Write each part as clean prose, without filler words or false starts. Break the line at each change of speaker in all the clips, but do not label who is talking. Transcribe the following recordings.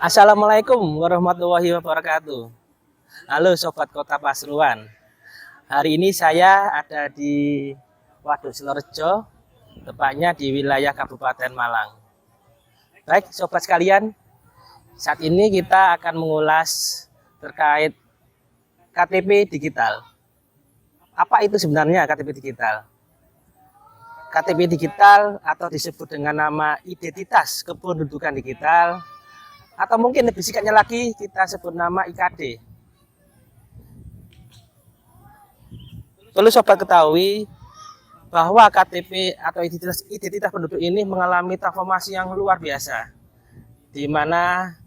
Assalamualaikum warahmatullahi wabarakatuh. Halo Sobat Kota Pasuruan. Hari ini saya ada di Waduk Silorejo, tepatnya di wilayah Kabupaten Malang. Baik Sobat sekalian, saat ini kita akan mengulas terkait KTP digital. Apa itu sebenarnya KTP digital? KTP digital atau disebut dengan nama identitas kependudukan digital, atau mungkin lebih singkatnya lagi kita sebut nama IKD. Perlu Sobat ketahui bahwa KTP atau identitas penduduk ini mengalami transformasi yang luar biasa, di mana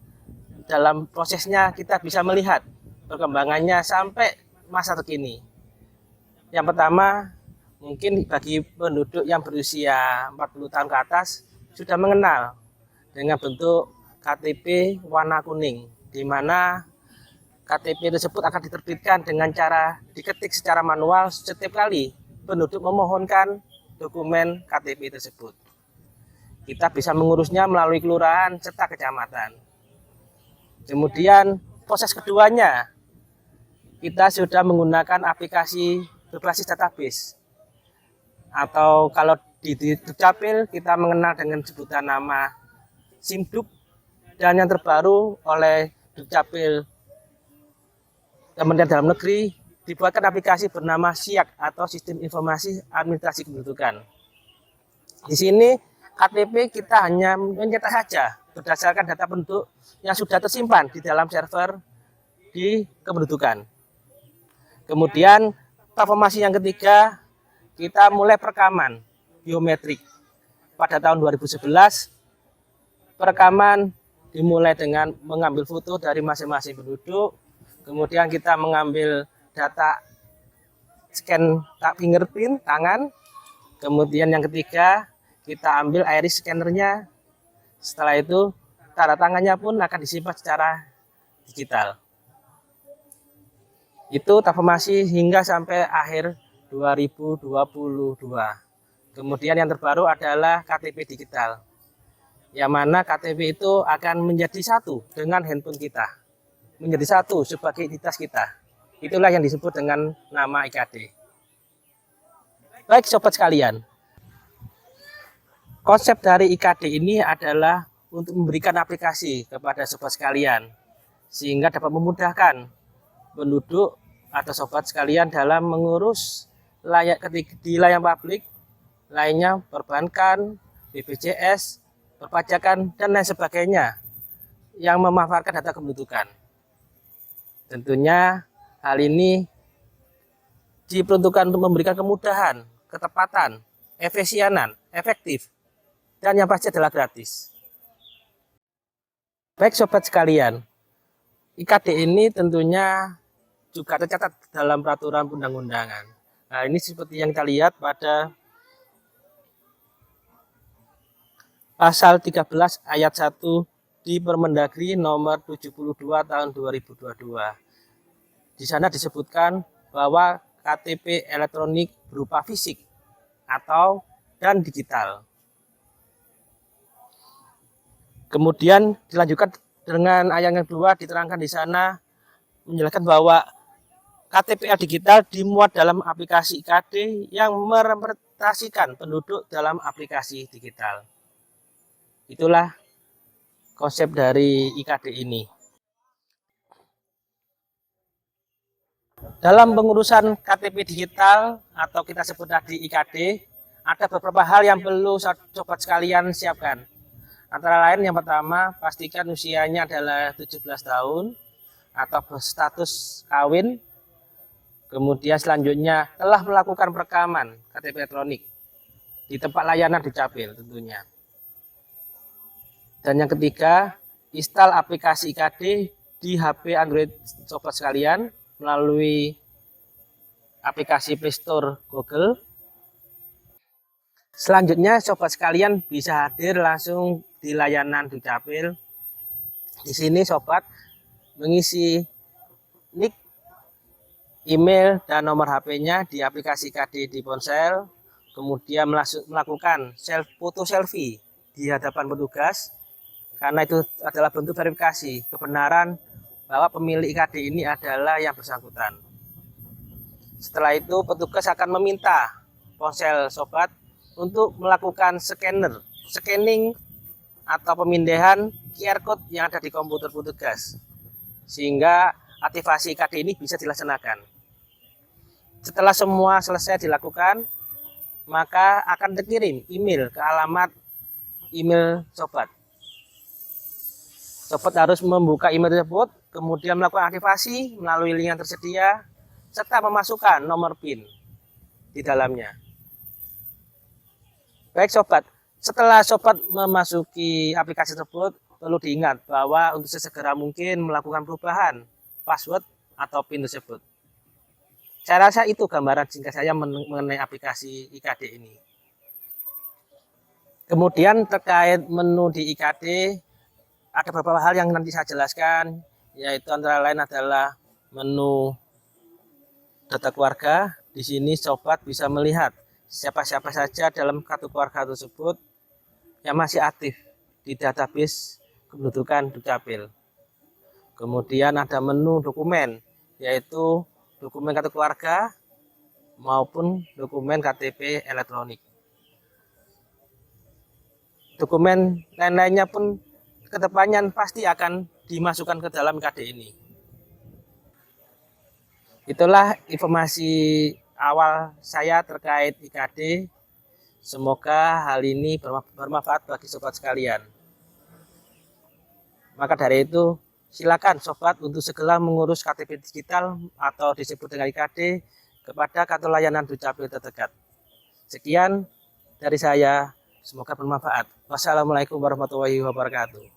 dalam prosesnya kita bisa melihat perkembangannya sampai masa terkini. Yang pertama, mungkin bagi penduduk yang berusia 40 tahun ke atas sudah mengenal dengan bentuk KTP warna kuning, di mana KTP tersebut akan diterbitkan dengan cara diketik secara manual setiap kali penduduk memohonkan dokumen KTP tersebut. Kita bisa mengurusnya melalui kelurahan serta kecamatan. Kemudian proses keduanya, kita sudah menggunakan aplikasi berbasis database, atau kalau di Dukcapil kita mengenal dengan sebutan nama SIMDUK, dan yang terbaru oleh Dukcapil Kementerian Dalam Negeri dibuatkan aplikasi bernama SIAK atau Sistem Informasi Administrasi Kependudukan. Di sini KTP kita hanya mencetak saja berdasarkan data penduduk yang sudah tersimpan di dalam server di kependudukan. Kemudian transformasi yang ketiga, kita mulai perekaman biometrik. Pada tahun 2011, perekaman dimulai dengan mengambil foto dari masing-masing penduduk, kemudian kita mengambil data scan fingerprint tangan, kemudian yang ketiga kita ambil iris scannernya. Setelah itu tanda tangannya pun akan disimpan secara digital. Itu transformasi hingga sampai akhir 2022. Kemudian yang terbaru adalah KTP digital, yang mana KTP itu akan menjadi satu dengan handphone kita, menjadi satu sebagai identitas kita. Itulah yang disebut dengan nama IKD. Baik Sobat sekalian, konsep dari IKD ini adalah untuk memberikan aplikasi kepada Sobat sekalian, sehingga dapat memudahkan penduduk atau Sobat sekalian dalam mengurus di layar publik, lainnya perbankan, BPJS, perpajakan, dan lain sebagainya yang memanfaatkan data kependudukan. Tentunya hal ini diperuntukkan untuk memberikan kemudahan, ketepatan, efisienan, efektif, dan yang pasti adalah gratis. Baik Sobat sekalian, IKD ini tentunya juga tercatat dalam peraturan undang-undangan. Nah, ini seperti yang kita lihat pada Pasal 13 ayat 1 di Permendagri nomor 72 tahun 2022. Di sana disebutkan bahwa KTP elektronik berupa fisik dan digital. Kemudian dilanjutkan dengan ayat yang kedua, diterangkan di sana menjelaskan bahwa KTP digital dimuat dalam aplikasi IKD yang merepresentasikan penduduk dalam aplikasi digital. Itulah konsep dari IKD ini. Dalam pengurusan KTP digital atau kita sebut tadi IKD, ada beberapa hal yang perlu Sobat sekalian siapkan. Antara lain yang pertama, pastikan usianya adalah 17 tahun atau berstatus kawin. Kemudian selanjutnya telah melakukan perekaman KTP elektronik di tempat layanan Dukcapil tentunya. Dan yang ketiga, install aplikasi IKD di HP Android Sobat sekalian melalui aplikasi Play Store Google. Selanjutnya Sobat sekalian bisa hadir langsung di layanan Dukcapil. Di sini Sobat mengisi nick, email, dan nomor HP-nya di aplikasi IKD di ponsel. Kemudian melakukan foto selfie di hadapan petugas. karena itu adalah bentuk verifikasi kebenaran bahwa pemilik IKD ini adalah yang bersangkutan. Setelah itu petugas akan meminta ponsel sobat untuk melakukan scanning atau pemindahan QR code yang ada di komputer petugas, sehingga aktivasi IKD ini bisa dilaksanakan. Setelah semua selesai dilakukan, maka akan dikirim email ke alamat email sobat. Sobat harus membuka email tersebut, kemudian melakukan aktivasi melalui link yang tersedia, serta memasukkan nomor PIN di dalamnya. Baik sobat, setelah sobat memasuki aplikasi tersebut, perlu diingat bahwa untuk sesegera mungkin melakukan perubahan password atau PIN tersebut. Saya rasa itu gambaran singkat saya mengenai aplikasi IKD ini. Kemudian terkait menu di IKD, ada beberapa hal yang nanti saya jelaskan, yaitu antara lain adalah menu data keluarga. Di sini sobat bisa melihat siapa-siapa saja dalam kartu keluarga tersebut yang masih aktif di database kependudukan Dukcapil. Kemudian ada menu dokumen, yaitu dokumen kartu keluarga maupun dokumen KTP elektronik. Dokumen lain-lainnya pun kedepannya pasti akan dimasukkan ke dalam IKD ini. Itulah informasi awal saya terkait IKD. Semoga hal ini bermanfaat bagi sobat sekalian. Maka dari itu, silakan sobat untuk segera mengurus KTP digital atau disebut dengan IKD kepada kantor layanan Dukcapil terdekat. Sekian dari saya, semoga bermanfaat. Wassalamualaikum warahmatullahi wabarakatuh.